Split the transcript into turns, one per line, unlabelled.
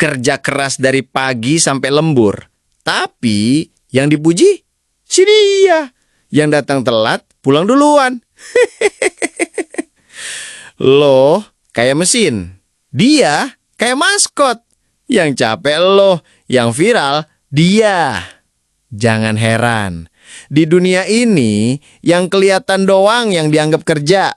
kerja keras dari pagi sampai lembur. Tapi yang dipuji si dia. Yang datang telat pulang duluan. Lo kayak mesin, dia kayak maskot. Yang capek lo, yang viral dia. Jangan heran, di dunia ini yang kelihatan doang yang dianggap kerja.